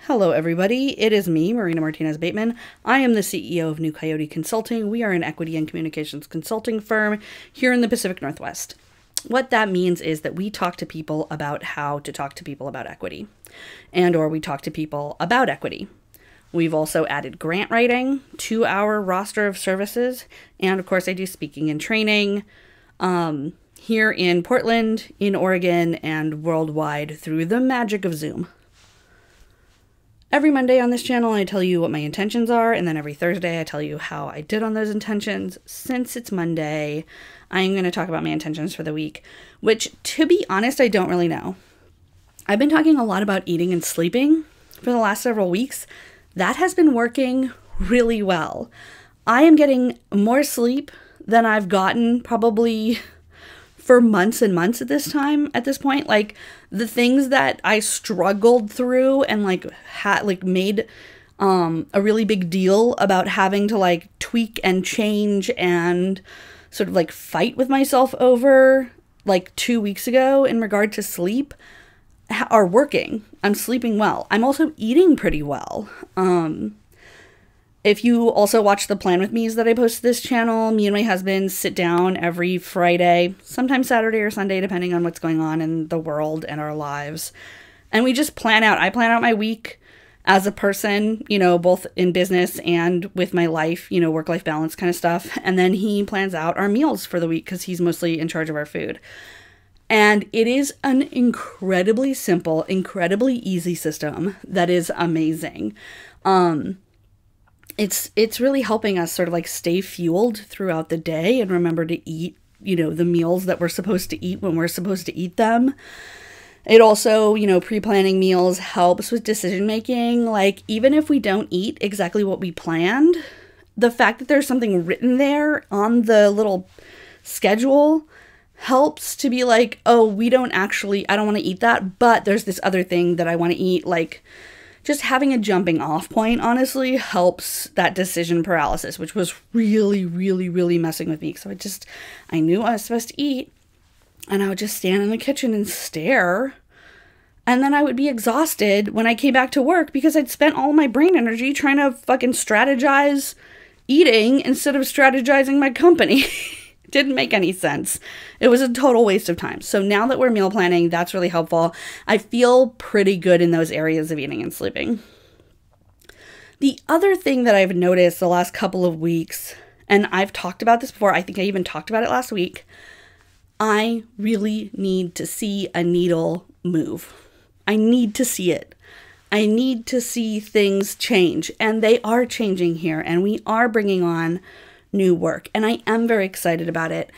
Hello, everybody. It is me, Marina Martinez Bateman. I am the CEO of New Coyote Consulting. We are an equity and communications consulting firm here in the Pacific Northwest. What that means is that we talk to people about how to talk to people about equity, or we talk to people about equity. We've also added grant writing to our roster of services, and of course I do speaking and training here in Portland, in Oregon, and worldwide through the magic of Zoom. Every Monday on this channel, I tell you what my intentions are, and then every Thursday, I tell you how I did on those intentions. Since it's Monday, I'm going to talk about my intentions for the week, which, to be honest, I don't really know. I've been talking a lot about eating and sleeping for the last several weeks. That has been working really well. I am getting more sleep than I've gotten probably for months and months at this point. Like, the things that I struggled through and made a really big deal about having to tweak and change and sort of fight with myself over 2 weeks ago in regard to sleep are working. I'm sleeping well. I'm also eating pretty well. If you also watch the Plan With Me's that I post to this channel, me and my husband sit down every Friday, sometimes Saturday or Sunday, depending on what's going on in the world and our lives. And we just plan out. I plan out my week as a person, both in business and with my life, work-life balance kind of stuff. And then he plans out our meals for the week because he's mostly in charge of our food. And it is an incredibly simple, incredibly easy system that is amazing. It's really helping us sort of stay fueled throughout the day and remember to eat, the meals that we're supposed to eat when we're supposed to eat them. It also, pre-planning meals helps with decision making. Even if we don't eat exactly what we planned, the fact that there's something written there on the little schedule helps to be oh, I don't want to eat that, but there's this other thing that I want to eat. Just having a jumping off point, honestly, helps that decision paralysis, which was really, really, really messing with me. So I knew I was supposed to eat, and I would just stand in the kitchen and stare. And then I would be exhausted when I came back to work because I'd spent all my brain energy trying to fucking strategize eating instead of strategizing my company. Didn't make any sense. It was a total waste of time. So now that we're meal planning, that's really helpful. I feel pretty good in those areas of eating and sleeping. The other thing that I've noticed the last couple of weeks, and I've talked about this before, I think I even talked about it last week, I really need to see a needle move. I need to see it. I need to see things change, and they are changing here, and we are bringing on new work, and I am very excited about it.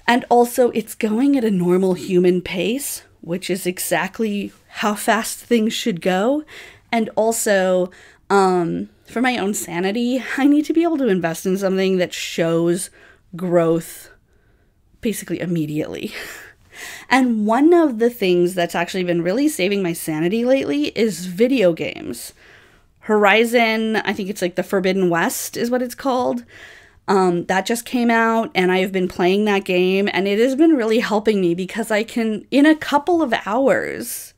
And also, it's going at a normal human pace, which is exactly how fast things should go. And also, for my own sanity, I need to be able to invest in something that shows growth basically immediately. And one of the things that's actually been really saving my sanity lately is video games. Horizon, I think it's the Forbidden West is what it's called. That just came out, and I've been playing that game, and it has been really helping me because I can, in a couple of hours,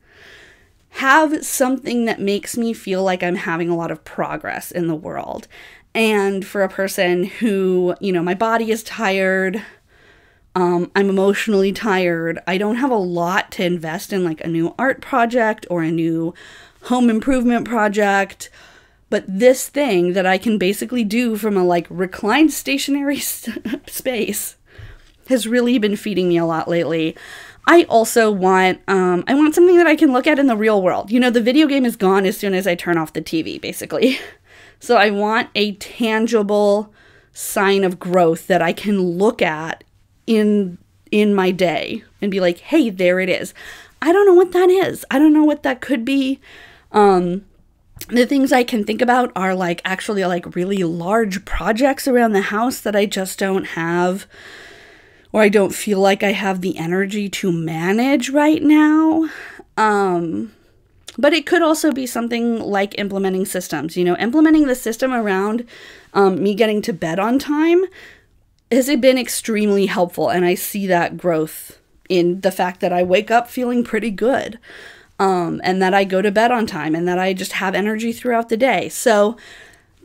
have something that makes me feel like I'm having a lot of progress in the world. And for a person who, my body is tired, I'm emotionally tired, I don't have a lot to invest in a new art project or a new home improvement project. But this thing that I can basically do from a reclined stationary space has really been feeding me a lot lately. I also want, I want something that I can look at in the real world. The video game is gone as soon as I turn off the TV, basically. So I want a tangible sign of growth that I can look at in my day and be like, hey, there it is. I don't know what that is. I don't know what that could be. The things I can think about are actually really large projects around the house that I just don't have, or I don't feel like I have the energy to manage right now. But it could also be something like implementing systems. Implementing the system around me getting to bed on time has been extremely helpful, and I see that growth in the fact that I wake up feeling pretty good. and that I go to bed on time, and that I just have energy throughout the day. So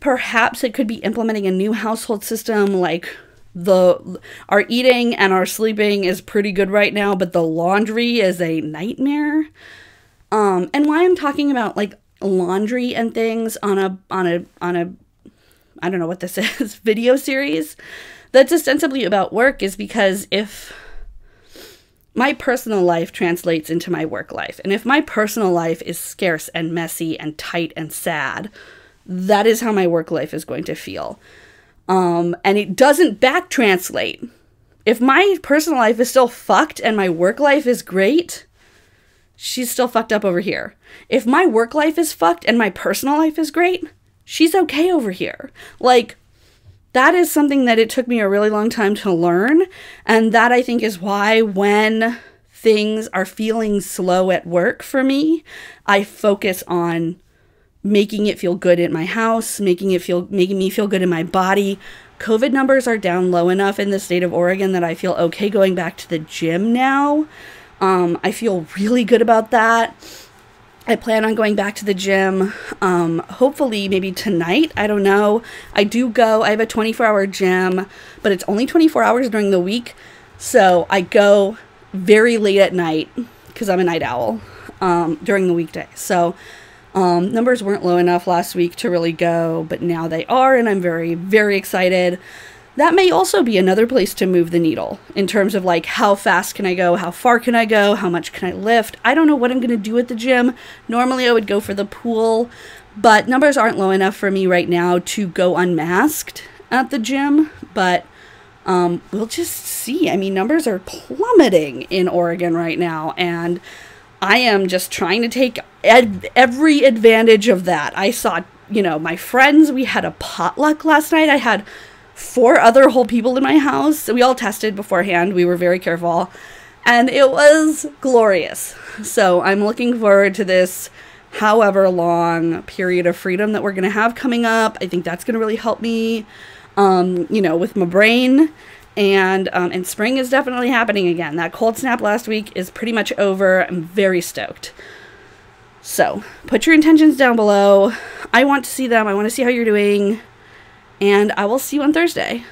perhaps it could be implementing a new household system, like our eating and our sleeping is pretty good right now, but the laundry is a nightmare. And why I'm talking about like laundry and things on a I don't know what this is, video series that's ostensibly about work is because if my personal life translates into my work life, and if my personal life is scarce and messy and tight and sad, that is how my work life is going to feel. And it doesn't back translate. If my personal life is still fucked and my work life is great, she's still fucked up over here. If my work life is fucked and my personal life is great, she's okay over here. Like, that is something that it took me a really long time to learn. And that I think is why when things are feeling slow at work for me, I focus on making it feel good in my house, making me feel good in my body. COVID numbers are down low enough in the state of Oregon that I feel okay going back to the gym now. I feel really good about that. I plan on going back to the gym, hopefully maybe tonight. I don't know. I do go. I have a 24-hour gym, but it's only 24 hours during the week. So I go very late at night because I'm a night owl during the weekday. So numbers weren't low enough last week to really go, but now they are, and I'm very, very excited. That may also be another place to move the needle in terms of like how fast can I go, how far can I go, how much can I lift. I don't know what I'm going to do at the gym. Normally I would go for the pool, but numbers aren't low enough for me right now to go unmasked at the gym, but we'll just see. I mean, numbers are plummeting in Oregon right now, and I am just trying to take every advantage of that. I saw, my friends, we had a potluck last night. I had 4 other whole people in my house. We all tested beforehand. We were very careful, and it was glorious. So I'm looking forward to this however long period of freedom that we're going to have coming up. I think that's going to really help me, with my brain. And spring is definitely happening again. That cold snap last week is pretty much over. I'm very stoked. So put your intentions down below. I want to see them. I want to see how you're doing. And I will see you on Thursday.